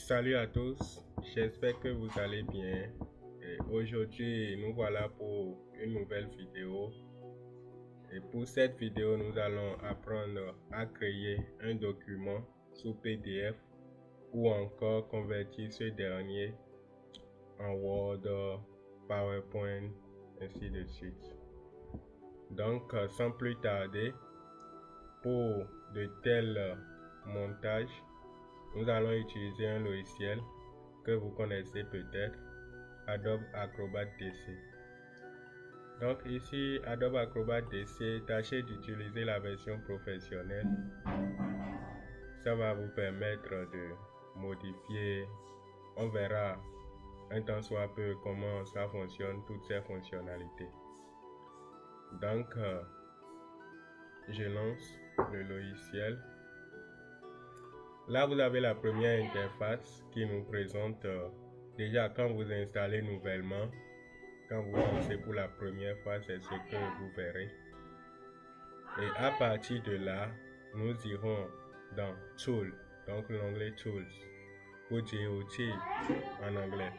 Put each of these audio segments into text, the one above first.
Salut à tous, j'espère que vous allez bien. Et aujourd'hui, nous voilà pour une nouvelle vidéo. Et pour cette vidéo, nous allons apprendre à créer un document sous PDF ou encore convertir ce dernier en Word, PowerPoint, ainsi de suite. Donc, sans plus tarder, pour de tels montages, nous allons utiliser un logiciel que vous connaissez peut-être, Adobe Acrobat DC. Donc ici, Adobe Acrobat DC, tâchez d'utiliser la version professionnelle. Ça va vous permettre de modifier, on verra un temps soit peu comment ça fonctionne, toutes ces fonctionnalités. Donc, je lance le logiciel. Là, vous avez la première interface qui nous présente déjà quand vous installez nouvellement, quand vous lancez pour la première fois, c'est ce que vous verrez. Et à partir de là, nous irons dans Tools, donc l'onglet Tools, pour dire outils en anglais.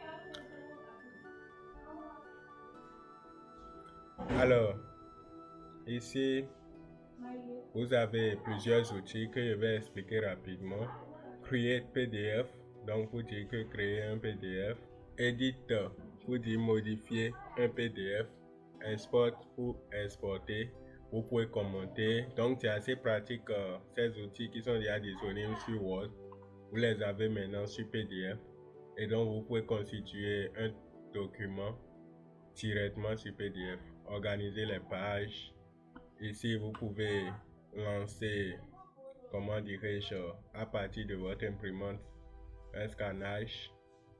Alors, ici, vous avez plusieurs outils que je vais expliquer rapidement. Create PDF, donc pour dire que créer un PDF. Edit, pour dire modifier un PDF. Export pour exporter. Vous pouvez commenter. Donc c'est assez pratique, ces outils qui sont déjà disponibles sur Word. Vous les avez maintenant sur PDF. Et donc vous pouvez constituer un document directement sur PDF. Organiser les pages. Ici vous pouvez lancer, comment dirais-je, à partir de votre imprimante, un scannage,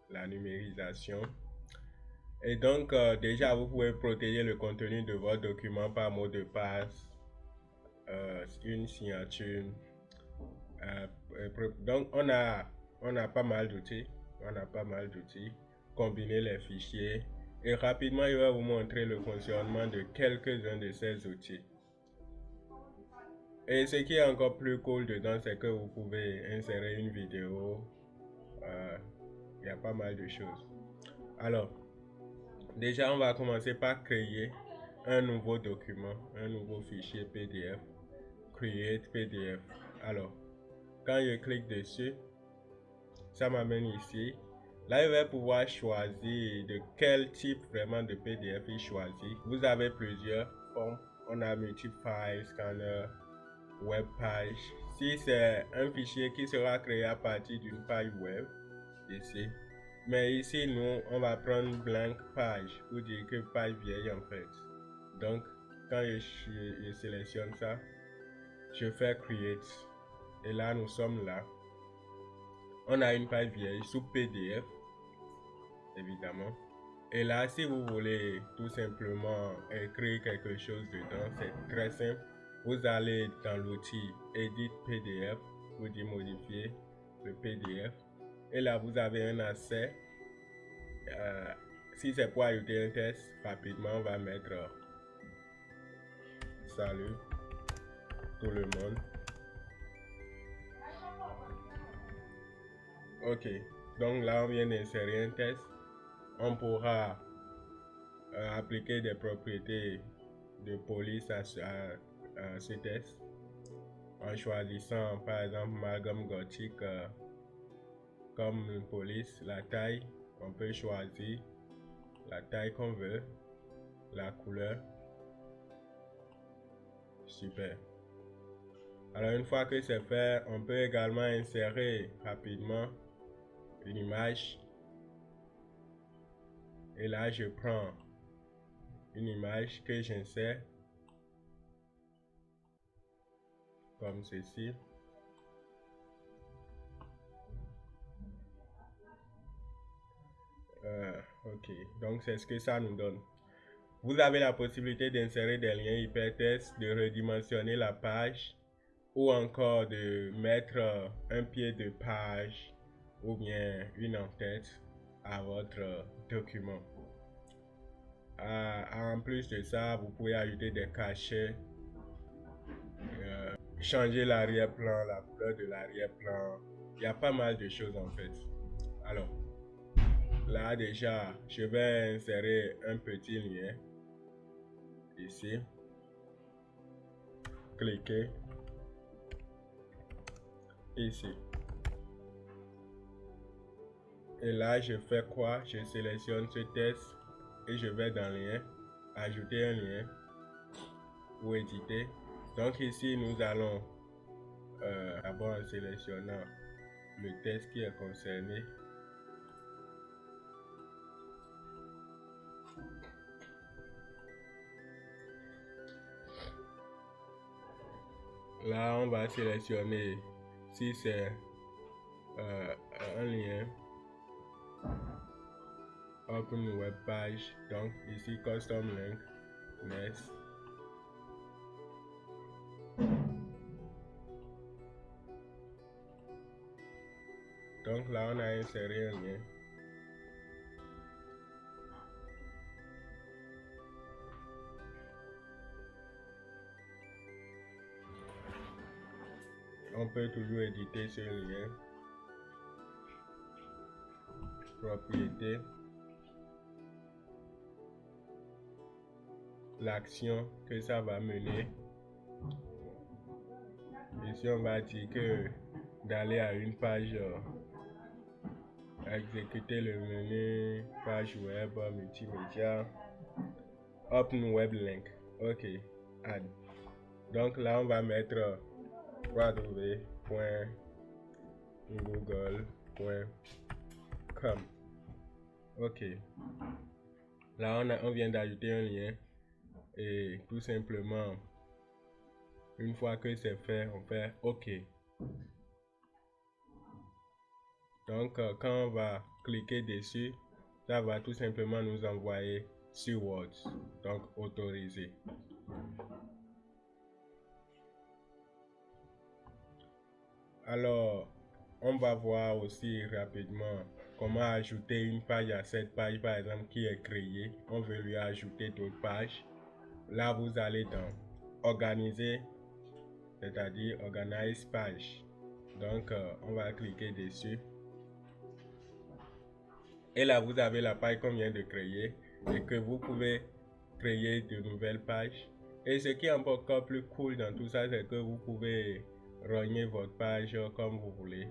la numérisation. Et donc déjà vous pouvez protéger le contenu de votre document par mot de passe, une signature. Donc on a pas mal d'outils, combiner les fichiers. Et rapidement je vais vous montrer le fonctionnement de quelques-uns de ces outils. Et ce qui est encore plus cool dedans, c'est que vous pouvez insérer une vidéo. Il y a pas mal de choses. Alors, déjà, on va commencer par créer un nouveau document, un nouveau fichier PDF. Create PDF. Alors, quand je clique dessus, ça m'amène ici. Là, je vais pouvoir choisir de quel type vraiment de PDF il choisit. Vous avez plusieurs formes. On a multi-file, scanner, web page. Si c'est un fichier qui sera créé à partir d'une page web, ici. Mais ici, nous, on va prendre blank page pour dire que page vieille en fait. Donc, quand je sélectionne ça, je fais create. Et là, nous sommes là. On a une page vieille sous PDF, évidemment. Et là, si vous voulez tout simplement écrire quelque chose dedans, c'est très simple. Vous allez dans l'outil Edit PDF, vous dites modifier le PDF. Et là, vous avez un accès. Si c'est pour ajouter un texte, rapidement, on va mettre salut tout le monde. Ok, donc là, on vient d'insérer un texte. On pourra appliquer des propriétés de police à ce texte en choisissant par exemple amalgame gothique comme police. La taille, on peut choisir la taille qu'on veut, la couleur. Super. Alors une fois que c'est fait, on peut également insérer rapidement une image. Et là, je prends une image que j'insère comme ceci. Ok, donc c'est ce que ça nous donne. Vous avez la possibilité d'insérer des liens hypertextes, de redimensionner la page ou encore de mettre un pied de page ou bien une en-tête à votre document. En plus de ça, vous pouvez ajouter des cachets, changer l'arrière-plan, la couleur de l'arrière-plan. Il y a pas mal de choses en fait. Alors, là déjà, je vais insérer un petit lien ici. Cliquez ici. Et là, je fais quoi? Je sélectionne ce texte et je vais dans lien, ajouter un lien ou éditer. Donc ici, nous allons d'abord en sélectionnant le texte qui est concerné. Là, on va sélectionner si c'est un lien. Open web page. Donc ici, custom link. Next. Donc là, on a inséré un lien. On peut toujours éditer ce lien. Propriété. L'action que ça va mener. Ici, on va dire que d'aller à une page, exécuter le menu, page web, multimédia, open web link. Ok, add. Donc là, on va mettre www.google.com. Ok. Là, on vient d'ajouter un lien et tout simplement, une fois que c'est fait, on fait OK. Donc, quand on va cliquer dessus, ça va tout simplement nous envoyer sur Word. Donc, autoriser. Alors, on va voir aussi rapidement comment ajouter une page à cette page, par exemple, qui est créée. On veut lui ajouter d'autres pages. Là, vous allez dans Organiser, c'est-à-dire Organize page. Donc, on va cliquer dessus. Et là, vous avez la page qu'on vient de créer et que vous pouvez créer de nouvelles pages. Et ce qui est encore plus cool dans tout ça, c'est que vous pouvez rogner votre page comme vous voulez,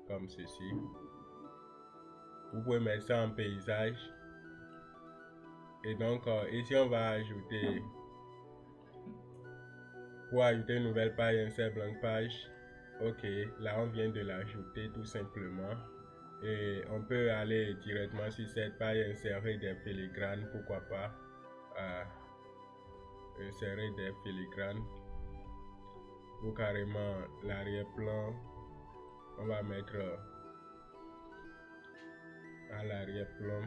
comme ceci. Vous pouvez mettre ça en paysage. Et donc, ici, on va ajouter, pour ajouter une nouvelle page, insert blank page. Ok, là, on vient de l'ajouter tout simplement. Et on peut aller directement sur cette page, insérer des filigranes, pourquoi pas. Insérer des filigranes. Ou carrément l'arrière-plan, on va mettre à l'arrière-plan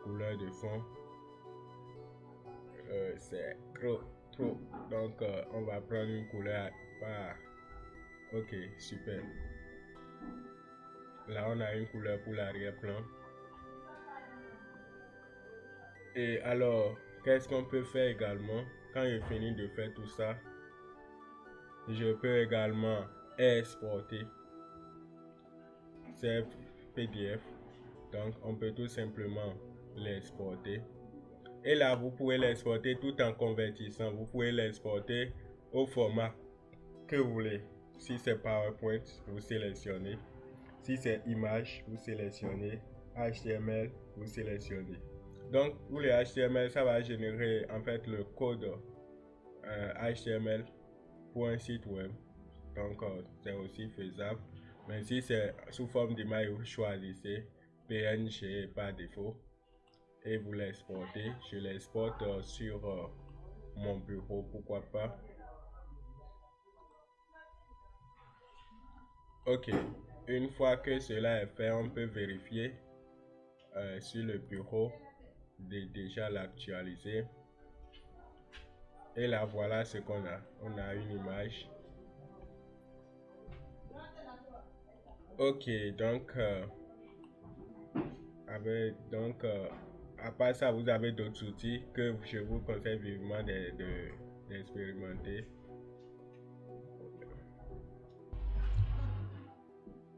couleur de fond. C'est trop. Donc on va prendre une couleur ok, super. Là on a une couleur pour l'arrière-plan. Et alors, qu'est-ce qu'on peut faire également? Quand j'ai fini de faire tout ça, je peux également exporter ces PDF. Donc on peut tout simplement l'exporter. Et là, vous pouvez l'exporter tout en convertissant. Vous pouvez l'exporter au format que vous voulez. Si c'est PowerPoint, vous sélectionnez. Si c'est image, vous sélectionnez. HTML, vous sélectionnez. Donc, pour les HTML, ça va générer en fait le code HTML pour un site web. Donc, c'est aussi faisable. Mais si c'est sous forme d'image, vous choisissez PNG par défaut. Et vous l'exportez. Je l'exporte sur mon bureau, pourquoi pas. Ok, une fois que cela est fait, on peut vérifier sur le bureau de déjà l'actualiser. Et là, voilà ce qu'on a. On a une image. Ok, donc à part ça, vous avez d'autres outils que je vous conseille vivement d'expérimenter.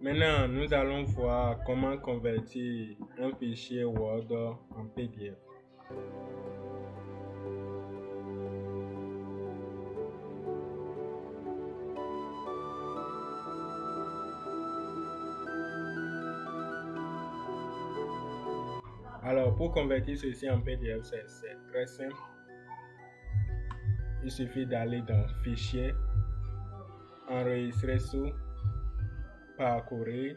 Maintenant, nous allons voir comment convertir un fichier Word en PDF. Alors, pour convertir ceci en PDF, c'est très simple. Il suffit d'aller dans Fichier, Enregistrer sous, Parcourir.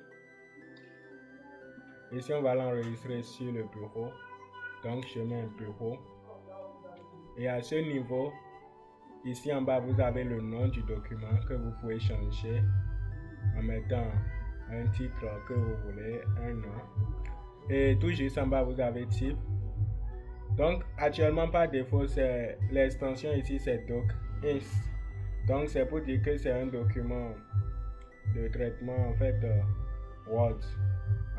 Ici, on va l'enregistrer sur le bureau. Donc, je mets un bureau. Et à ce niveau, ici en bas, vous avez le nom du document que vous pouvez changer en mettant un titre que vous voulez, un nom. Et tout juste en bas, vous avez type. Donc, actuellement, par défaut, c'est l'extension ici, c'est docx. Donc, c'est pour dire que c'est un document de traitement, en fait, Word.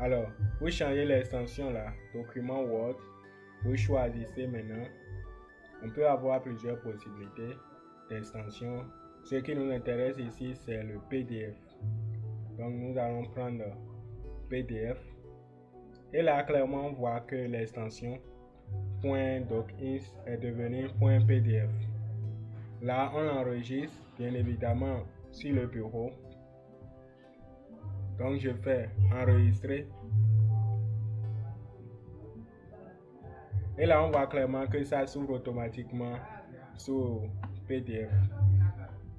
Alors, vous changez l'extension là, document Word. Vous choisissez maintenant. On peut avoir plusieurs possibilités d'extension. Ce qui nous intéresse ici, c'est le PDF. Donc, nous allons prendre PDF. Et là, clairement, on voit que l'extension .docx est devenue .pdf. Là, on enregistre, bien évidemment, sur le bureau. Donc, je fais enregistrer. Et là, on voit clairement que ça s'ouvre automatiquement sous PDF.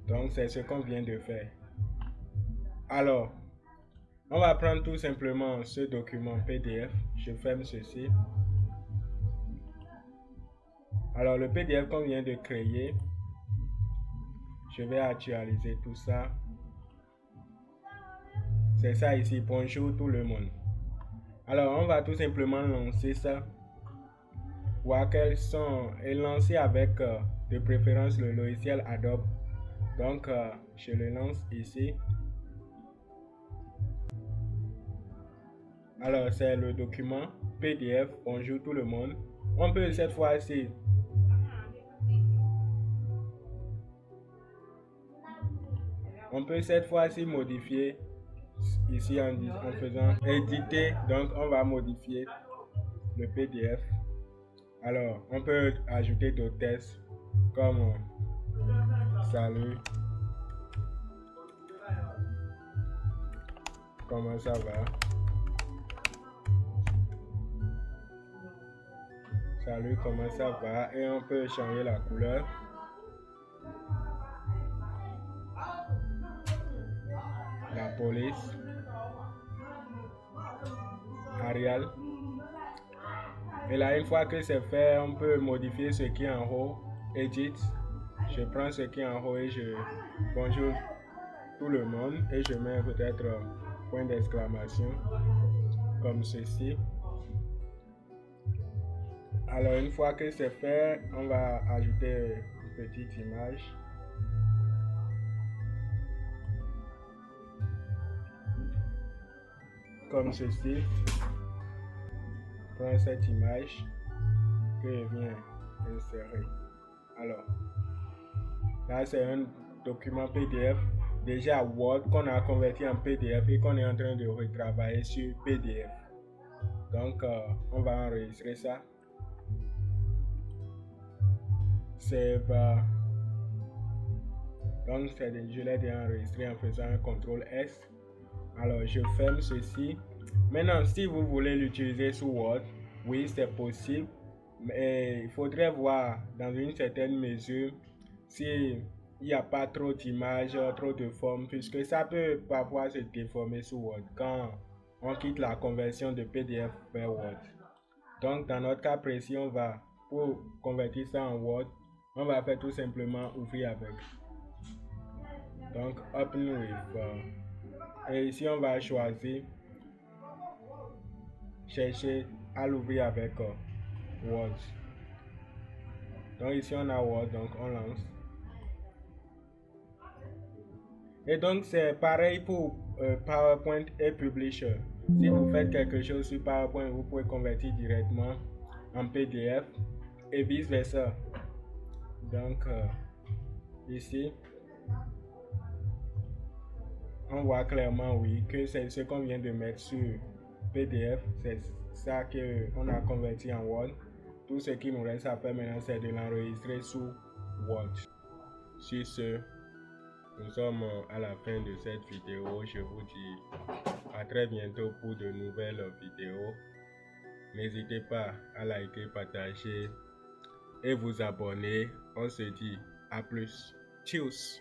Donc, c'est ce qu'on vient de faire. Alors, on va prendre tout simplement ce document PDF. Je ferme ceci. Alors, le PDF qu'on vient de créer, je vais actualiser tout ça. C'est ça ici. Bonjour tout le monde. Alors, on va tout simplement lancer ça. Voir quels sont et lancer avec de préférence le logiciel Adobe. Donc, je le lance ici. Alors, c'est le document PDF. Bonjour tout le monde. On peut cette fois-ci modifier ici en faisant éditer. Donc, on va modifier le PDF. Alors, on peut ajouter d'autres textes comme salut, comment ça va? Salut, comment ça va? Et on peut changer la couleur. La police. Arial. Et là, une fois que c'est fait, on peut modifier ce qui est en haut. Edit. Je prends ce qui est en haut et je bonjour tout le monde et je mets peut-être point d'exclamation comme ceci. Alors, une fois que c'est fait, on va ajouter une petite image. Comme ceci. Prends cette image que je viens insérer. Alors, là c'est un document PDF déjà Word qu'on a converti en PDF et qu'on est en train de retravailler sur PDF. Donc, on va enregistrer ça. Save. Donc, je l'ai déjà enregistré en faisant un CTRL S. Alors, je ferme ceci. Maintenant, si vous voulez l'utiliser sous Word, oui, c'est possible. Mais il faudrait voir dans une certaine mesure s'il n'y a pas trop d'images, trop de formes, puisque ça peut parfois se déformer sous Word quand on quitte la conversion de PDF vers Word. Donc, dans notre cas précis, on va, pour convertir ça en Word, on va faire tout simplement ouvrir avec. Donc, Open with. Et ici, on va choisir chercher à l'ouvrir avec Word. Donc ici on a Word, donc on lance. Et donc c'est pareil pour PowerPoint et Publisher. Si vous faites quelque chose sur PowerPoint, vous pouvez convertir directement en PDF et vice versa. Donc ici on voit clairement, oui, que c'est ce qu'on vient de mettre sur PDF, c'est ça qu'on a converti en Word. Tout ce qui nous reste à faire maintenant, c'est de l'enregistrer sous Word. Sur ce, nous sommes à la fin de cette vidéo. Je vous dis à très bientôt pour de nouvelles vidéos. N'hésitez pas à liker, partager et vous abonner. On se dit à plus. Tchuss!